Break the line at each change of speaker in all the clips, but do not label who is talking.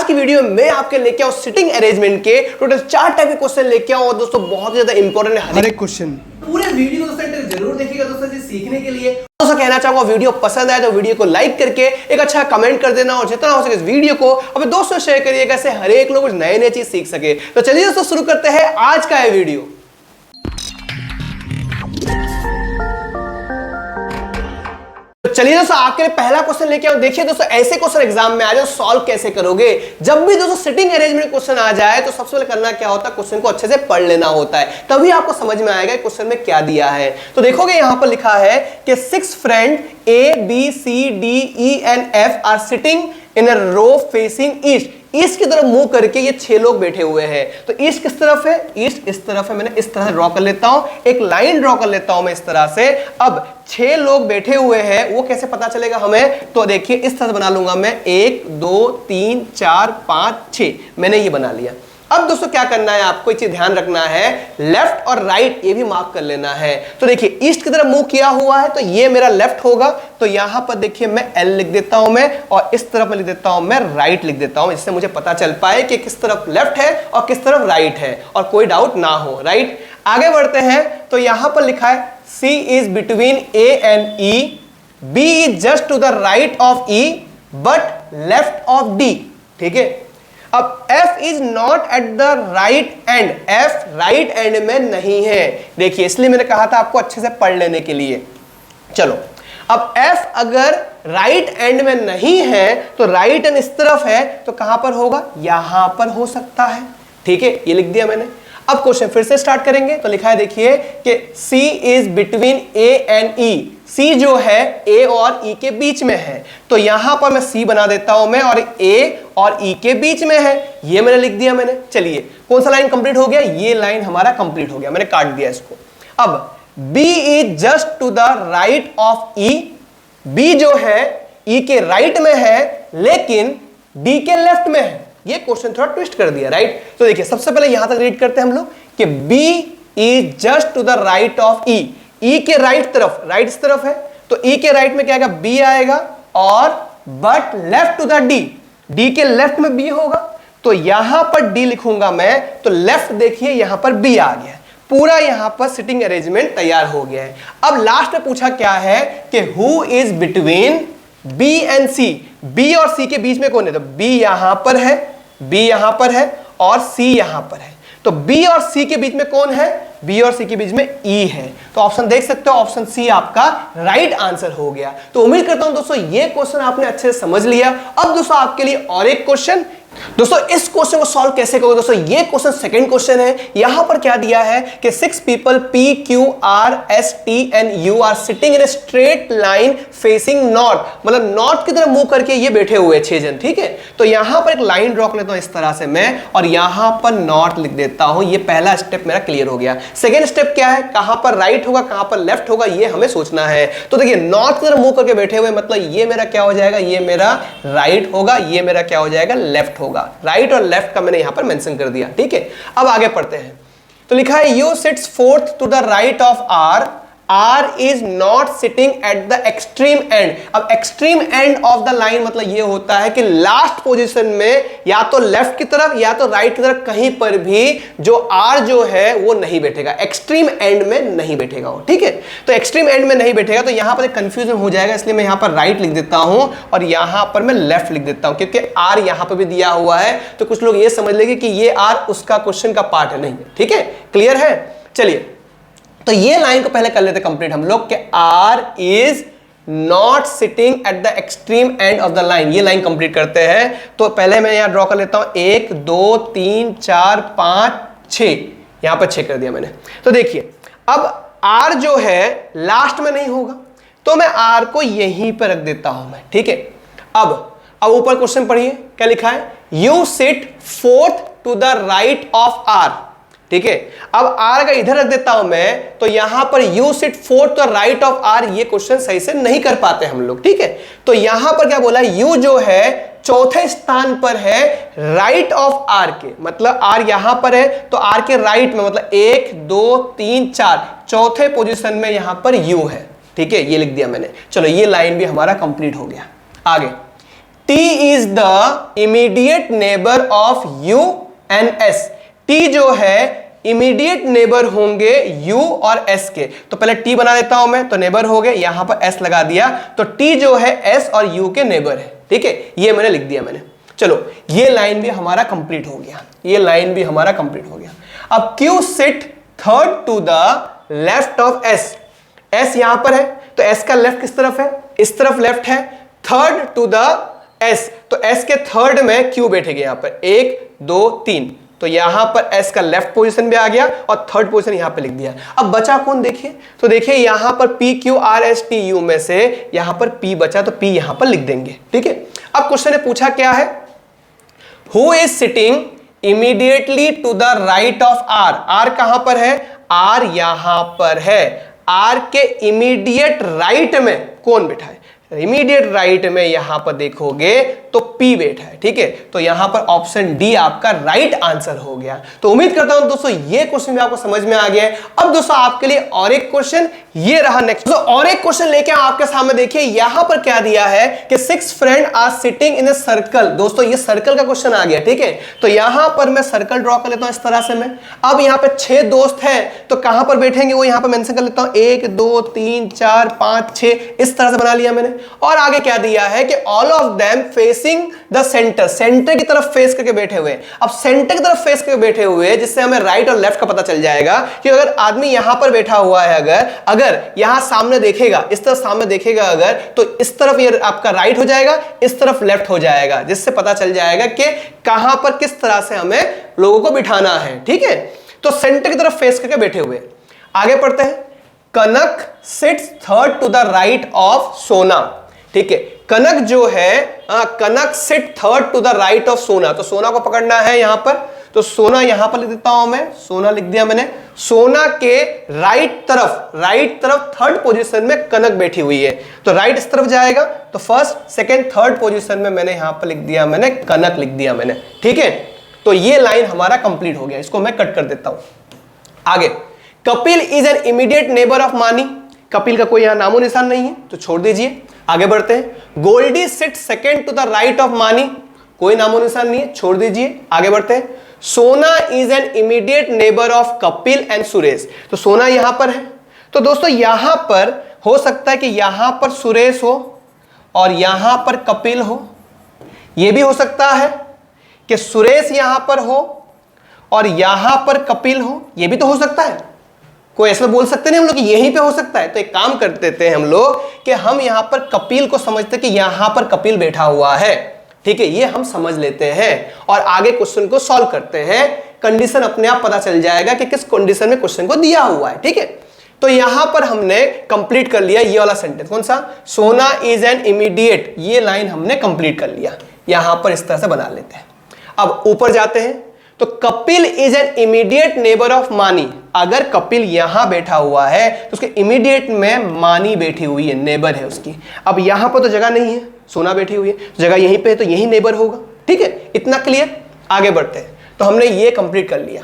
की वीडियो में मैं आपके लेके आऊं सिटिंग अरेंजमेंट के टोटल 4 टाइप के क्वेश्चन लेके आऊं और दोस्तों बहुत ज्यादा इंपॉर्टेंट है हर एक क्वेश्चन। पूरे वीडियो को दोस्तों जरूर देखिएगा दोस्तों जी सीखने के लिए। दोस्तों कहना चाहूंगा वीडियो पसंद आए तो वीडियो को लाइक करके एक अच्छा कमेंट कर देना और जितना हो सके इस वीडियो को अपने दोस्तों शेयर करिएगा, ऐसे हर एक लोग कुछ नए चीज सीख सके। तो चलिए दोस्तों शुरू करते हैं आज का ये वीडियो। चलिए दोस्तों आपके लिए पहला क्वेश्चन लेके आओ। देखिए दोस्तों ऐसे क्वेश्चन एग्जाम में आ जाए सॉल्व कैसे करोगे। जब भी दोस्तों सिटिंग अरेंजमेंट क्वेश्चन आ जाए तो सबसे पहले करना क्या होता है, क्वेश्चन को अच्छे से पढ़ लेना होता है, तभी आपको समझ में आएगा क्वेश्चन में क्या दिया है। तो देखोगे यहां पर लिखा है कि 6 friend A B C D E and F are sitting in a row facing east. East की तरफ मुंह करके ये 6 लोग बैठे हुए हैं। तो ईस्ट किस तरफ है? ईस्ट इस तरफ है। मैंने इस तरह ड्रॉ कर लेता हूं, एक लाइन ड्रॉ कर लेता हूं मैं इस तरह से। अब 6 लोग बैठे हुए हैं, वो कैसे पता चलेगा हमें? तो देखिए इस तरह बना लूंगा मैं, 1 2 3 4 5 6 मैंने ये बना लिया। अब दोस्तों क्या करना है, आपको एक चीज ध्यान रखना है, लेफ्ट और राइट ये भी मार्क कर लेना है। तो देखिए ईस्ट की तरफ मुंह किया हुआ है तो ये मेरा लेफ्ट होगा। तो यहां पर देखिए मैं L लिख देता हूं मैं, और इस तरफ मैं लिख देता हूं मैं राइट लिख देता हूं, इससे मुझे पता चल पाए कि किस तरफ लेफ्ट है और किस तरफ राइट है और कोई डाउट ना हो। राइट, आगे बढ़ते हैं। तो यहां पर लिखा है C is between A and E, B is just to the right of E but left of D। ठीक है, अब F is not at the right end, F right end में नहीं है। देखिए इसलिए मैंने कहा था आपको अच्छे से पढ़ लेने के लिए। चलो अब F अगर राइट एंड में नहीं है तो राइट एंड इस तरफ है तो कहां पर होगा? यहां पर हो सकता है। ठीक है, ये लिख दिया मैंने। अब क्वेश्चन फिर से स्टार्ट करेंगे। तो लिखा है देखिए कि C is between A and E, C जो है A और E के बीच में है। तो यहां पर मैं C बना देता हूं मैं, और A और E के बीच में है, ये मैंने लिख दिया मैंने। चलिए कौन सा लाइन कंप्लीट हो गया? ये लाइन हमारा कंप्लीट हो गया, मैंने काट दिया इसको। अब B is just to the right of E, B जो है E के राइट में है लेकिन D के लेफ्ट में है। ये क्वेश्चन थोड़ा ट्विस्ट कर दिया। राइट, तो देखिए सबसे पहले यहां तक रीड करते हैं हम लोग कि B is just to the right of E, E के राइट तरफ, राइट इस तरफ है तो E के राइट में क्या आएगा? B आएगा, और but left to the D, D के लेफ्ट में B होगा। तो यहां पर D लिखूंगा मैं, तो लेफ्ट देखिए यहां पर B आ गया। पूरा यहां पर सिटिंग अरेंजमेंट तैयार हो गया है। अब लास्ट में पूछा क्या है कि who is between B and C, B और C के बीच में कौन है? तो B यहां पर है, B यहां पर है और C यहां पर है। तो B और C के बीच में कौन है? B और C के बीच में E है। तो ऑप्शन देख सकते हो, ऑप्शन C आपका राइट आंसर हो गया। तो उम्मीद करता हूं दोस्तों ये क्वेश्चन आपने अच्छे से समझ लिया। अब दोस्तों आपके लिए और एक क्वेश्चन। दोस्तों इस क्वेश्चन को सॉल्व कैसे करोगे? दोस्तों ये क्वेश्चन सेकंड क्वेश्चन है। यहां पर क्या दिया है कि 6 people P Q R S T and U are sitting in a straight line facing north, मतलब नॉर्थ की तरफ मुंह करके ये बैठे हुए 6 जन। ठीक है, तो यहां पर एक लाइन ड्रॉ कर लेता हूं इस तरह से मैं, और यहां पर नॉर्थ लिख देता हूं। ये पहला स्टेप मेरा क्लियर हो गया। सेकेंड स्टेप क्या है? कहां पर राइट होगा कहां पर लेफ्ट होगा ये हमें सोचना है। तो देखिए नॉर्थ की तरफ मुंह करके बैठे हुए, मतलब ये मेरा क्या हो जाएगा? ये मेरा राइट होगा, ये मेरा क्या हो जाएगा? लेफ्ट होगा। राइट और लेफ्ट का मैंने यहां पर मेंशन कर दिया। ठीक है, अब आगे पढ़ते हैं। तो लिखा है U sits fourth to the right of R, R is not sitting at the extreme end. अब extreme end of the line मतलब ये होता है कि लास्ट पोजीशन में या तो लेफ्ट की तरफ या तो राइट की तरफ कहीं पर भी जो R जो है वो नहीं बैठेगा, एक्सट्रीम एंड में नहीं बैठेगा वो। ठीक है, तो एक्सट्रीम एंड में नहीं बैठेगा तो यहां पर कंफ्यूजन हो जाएगा, इसलिए मैं यहां पर राइट लिख देता हूं और यहां पर मैं लेफ्ट लिख देता हूं, क्योंकि R यहां पर भी दिया हुआ है तो कुछ लोग ये समझ लेंगे कि ये R उसका क्वेश्चन का पार्ट है, नहीं है। ठीक है, क्लियर है? चलिए तो ये लाइन को पहले कर लेते कंप्लीट हम लोग कि R is not sitting at the extreme end of the line. ये लाइन कंप्लीट करते हैं। तो पहले मैं यहां ड्रॉ कर लेता हूं 1 2 3 4 5 6, यहां पर 6 कर दिया मैंने। तो देखिए अब R जो है लास्ट में नहीं होगा तो मैं R को यहीं पर रख देता हूं मैं। ठीक है, अब ऊपर क्वेश्चन पढ़िए क्या लिखा है? U sit fourth to the right of R। ठीक है, अब R अगर इधर रख देता हूं मैं तो यहां पर U sit fourth to the right of R, ये क्वेश्चन सही से नहीं कर पाते हम लोग। ठीक है, तो यहां पर क्या बोला? यू जो है चौथे स्थान पर है राइट ऑफ R के, मतलब R यहां पर है तो R के राइट में, मतलब 1 2 3 4 चौथे पोजीशन में यहां पर U है। ठीक है, ये लिख दिया मैंने। चलो ये लाइन भी हमारा कंप्लीट हो गया। आगे T is the immediate neighbour of U and S। T जो है इमीडिएट नेबर होंगे U और S के। तो पहले T बना देता हूं मैं, तो नेबर हो गए, यहां पर S लगा दिया, तो T जो है S और U के नेबर है। ठीक है, ये मैंने लिख दिया मैंने। चलो ये लाइन भी हमारा कंप्लीट हो गया, ये लाइन भी हमारा कंप्लीट हो गया। अब Q sit third to the left of S। S यहां पर है, तो S का लेफ्ट किस तरफ है? इस तरफ लेफ्ट है। थर्ड टू द S, तो S के थर्ड में Q बैठेगा यहां पर, 1 2 3, तो यहां पर S का लेफ्ट पोजीशन भी आ गया और थर्ड पोजीशन यहां पे लिख दिया। अब बचा कौन देखिए, तो देखिए यहां पर P Q R S T U में से यहां पर P बचा, तो P यहां पर लिख देंगे। ठीक है, अब क्वेश्चन ने पूछा क्या है, who is sitting immediately to the right of R। R कहां पर है? R यहां पर है। R के इमीडिएट राइट में कौन बैठा है? इमीडिएट राइट में यहां पर देखोगे तो P बैठा है। ठीक है, तो यहां पर ऑप्शन डी आपका राइट आंसर हो गया। तो उम्मीद करता हूं दोस्तों ये क्वेश्चन भी आपको समझ में आ गया है। अब दोस्तों आपके लिए और एक क्वेश्चन ये रहा नेक्स्ट। तो और एक क्वेश्चन लेके आपके सामने देखिए, यहां पर क्या दिया है कि 6 friend are sitting in a circle. दोस्तों ये सर्कल का क्वेश्चन आ गया। ठीक है, तो यहां पर मैं सर्कल ड्रॉ कर लेता हूं इस तरह से मैं। अब यहां पे 6 दोस्त हैं, तो कहां पर बैठेंगे वो यहां पर मेंशन कर लेता हूं, 1 2 3 4 5 6, इस तरह से बना लिया मैंने। और आगे क्या दिया है कि all of them facing the centre, centre की तरफ फेस करके बैठे हुए। अब सेंटर की तरफ फेस करके बैठे हुए, जिससे हमें राइट और लेफ्ट का पता चल जाएगा कि अगर आदमी यहां पर बैठा हुआ है, अगर यहां सामने देखेगा, इस तरफ सामने देखेगा अगर, तो इस तरफ ये आपका राइट हो जाएगा, इस तरफ लेफ्ट हो जाएगा, जिससे पता चल जाएगा कि कहां पर किस तरह से हमें लोगों को बिठाना है। ठीक है, तो सेंटर की तरफ फेस करके बैठे हुए। आगे पढ़ते हैं, Kanak sits third to the right of Sona. ठीक है, कनक जो है, Kanak sit third to the right of Sona, तो सोना को पकड़ना है यहां पर, तो सोना यहां पर लिख देता हूं मैं, सोना लिख दिया मैंने। सोना के राइट तरफ थर्ड पोजीशन में कनक बैठी हुई है, तो राइट इस तरफ जाएगा, तो फर्स्ट सेकंड थर्ड पोजीशन में मैंने यहां पर लिख दिया मैंने, कनक लिख दिया मैंने। ठीक है, तो ये लाइन हमारा कंप्लीट हो गया, इसको मैं कट कर देता हूं। आगे, Kapil is an immediate neighbour of मानी। कपिल का कोई यहां नामो निशान नहीं है, तो छोड़ दीजिए। आगे बढ़ते हैं, Goldie sit second to the right of Mani, कोई नामो निशान नहीं है, छोड़ दीजिए। आगे बढ़ते हैं, सोना is an immediate neighbour of Kapil and Suresh, तो सोना यहां पर है। तो दोस्तों यहां पर हो सकता है कि यहां पर सुरेश हो और यहां पर कपिल हो, यह भी हो सकता है कि सुरेश यहां पर हो और यहां पर कपिल हो, यह भी तो हो सकता है। कोई ऐसा बोल सकते नहीं हम लोग कि यहीं पे हो सकता है, तो एक काम कर देते हैं हम लोग कि हम यहां पर कपिल को समझते कि यहां पर कपिल बैठा हुआ है। ठीक है, ये हम समझ लेते हैं और आगे क्वेश्चन को सॉल्व करते हैं। कंडीशन अपने आप पता चल जाएगा कि किस कंडीशन में क्वेश्चन को दिया हुआ है। ठीक है, तो यहां पर हमने कंप्लीट कर लिया ये वाला सेंटेंस, कौन सा, सोना इज एन इमीडिएट, ये लाइन हमने कंप्लीट कर लिया। यहां पर इस तरह से बना लेते हैं। अब ऊपर जाते हैं, तो Kapil is an immediate neighbour of मानी। अगर कपिल यहां बैठा हुआ है तो उसके इमीडिएट में मानी बैठी हुई है, नेबर है उसकी। अब यहां पर तो जगह नहीं है, सोना बैठी हुई है, जगह यहीं पे है, तो यही नेबर होगा। ठीक है, इतना क्लियर। आगे बढ़ते हैं, तो हमने ये कंप्लीट कर लिया।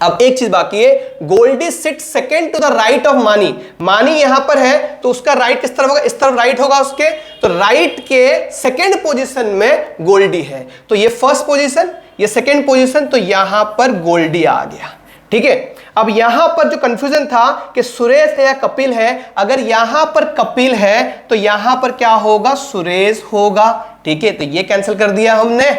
अब एक चीज बाकी है, Goldie sit second to the right of Mani. Mani यहां पर है, तो उसका राइट किस तरफ होगा, इस तरफ राइट होगा उसके, तो राइट के सेकंड पोजीशन में गोल्डी है, तो ये फर्स्ट पोजीशन, ये सेकंड पोजीशन, तो यहां पर गोल्डी आ गया। ठीक है, अब यहां पर जो कंफ्यूजन था कि सुरेश है या कपिल है, अगर यहां पर कपिल है तो यहां पर क्या होगा, सुरेश होगा। ठीक है, तो ये कैंसिल कर दिया हमने,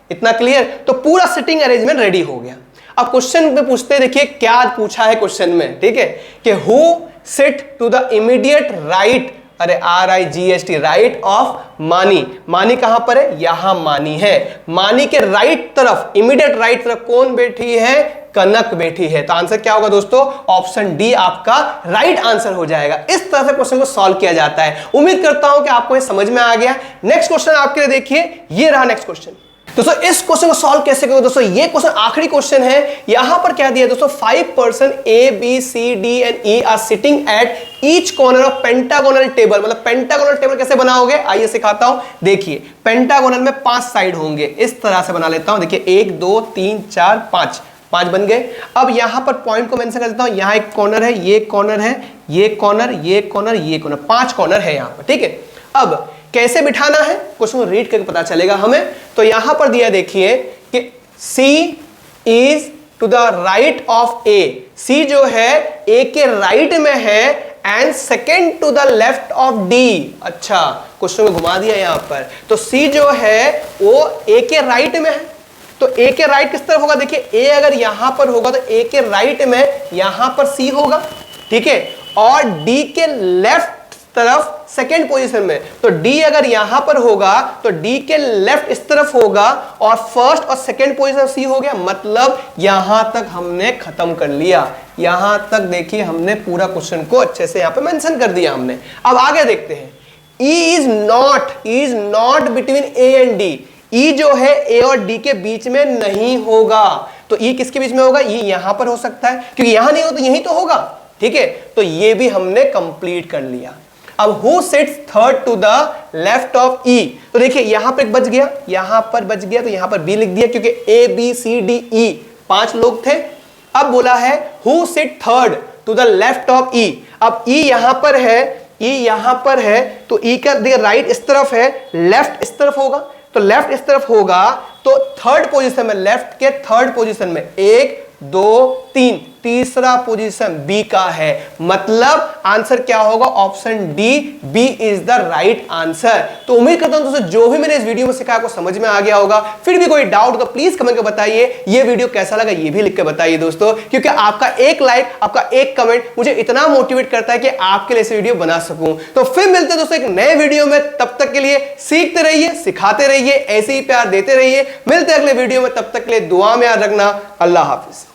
इतना क्लियर। तो पूरा सिटिंग अरेंजमेंट रेडी हो गया। अब क्वेश्चन में पूछते हैं, देखिए क्या पूछा है क्वेश्चन में। ठीक है, कि who sit to the immediate right, अरे RIGHT, right of Mani. Mani कहां पर है, यहां मानी है। मानी के राइट तरफ, इमीडिएट राइट तरफ कौन बैठी है, कनक बैठी है। तो आंसर क्या होगा दोस्तों, ऑप्शन डी आपका राइट आंसर हो जाएगा। इस तरह से क्वेश्चन को सॉल्व किया जाता है। उम्मीद करता हूं कि आपको ये समझ में आ गया। नेक्स्ट क्वेश्चन आपके लिए देखिए, ये रहा नेक्स्ट क्वेश्चन। दोस्तों इस क्वेश्चन को सॉल्व कैसे करोगे दोस्तों, ये क्वेश्चन आखिरी क्वेश्चन है। यहां पर क्या दिया दोस्तों, 5 person A B C D and E are sitting at each corner of pentagonal table. मतलब पेंटागोनल टेबल कैसे बनाओगे, आइए सिखाता हूं। देखिए पेंटागोनल में 5 साइड होंगे, इस तरह से बना लेता हूं। देखिए 1 2 3 4 5, 5 बन गए। अब यहां पर पॉइंट को मेंशन कर देता हूं, यहां एक कॉर्नर है, ये कॉर्नर है, ये कॉर्नर, ये कॉर्नर, ये कॉर्नर, 5 कॉर्नर है यहां पर। ठीक है, अब कैसे बिठाना है क्वेश्चन को रीड करके पता चलेगा हमें। तो यहां पर दिया देखिए कि C is to the right of A, C जो है A के राइट में है and second to the left of D। अच्छा, क्वेश्चन को घुमा दिया यहां पर। तो C जो है वो A के राइट में है, तो A के राइट किस तरफ होगा, देखिए A अगर यहां पर होगा तो A के राइट में यहां पर C होगा, ठीक है, और D के लेफ्ट तरफ सेकेंड पोजीशन में, तो D अगर यहां पर होगा तो D के लेफ्ट इस तरफ होगा और फर्स्ट और सेकेंड पोजीशन C हो गया। मतलब यहां तक हमने खत्म कर लिया, यहां तक देखिए हमने पूरा क्वेश्चन को अच्छे से यहां पे मेंशन कर दिया हमने। अब आगे देखते हैं, E is not between A and D। E जो है A और D के बीच में नहीं होगा, तो E किसके बीच में होगा, E यहां पर हो सकता है, क्योंकि यहां नहीं हो तो यहीं तो होगा, ठीक है। तो ये भी हमने कंप्लीट कर लिया। अब who sits third to the left of E, तो देखिए यहां पर बच गया, यहां पर बच गया, तो यहां पर B लिख दिया, क्योंकि A B C D E 5 लोग थे। अब बोला है who sit third to the left of E। अब E यहां पर है, E यहां पर है, तो E का देखिए राइट इस तरफ है, लेफ्ट इस तरफ होगा, तो लेफ्ट इस तरफ होगा तो थर्ड पोजीशन में, लेफ्ट के थर्ड पोजीशन में 1 2 3 तीसरा पोजीशन बी का है। मतलब आंसर क्या होगा, option D, B is the right answer. तो उम्मीद करता हूं दोस्तों जो भी मैंने इस वीडियो में सिखाया आपको समझ में आ गया होगा। फिर भी कोई डाउट हो तो प्लीज कमेंट करके बताइए, ये वीडियो कैसा लगा ये भी लिख के बताइए दोस्तों, क्योंकि आपका एक लाइक, आपका एक कमेंट मुझे इतना मोटिवेट करता है कि आपके लिए वीडियो बना सकूं। तो फिर मिलते हैं दोस्तों एक नए वीडियो में, तब तक के लिए सीखते रहिए, सिखाते रहिए, ऐसे ही प्यार देते रहिए। मिलते हैं अगले वीडियो में, तब तक के लिए दुआ में याद रखना। अल्लाह हाफिज।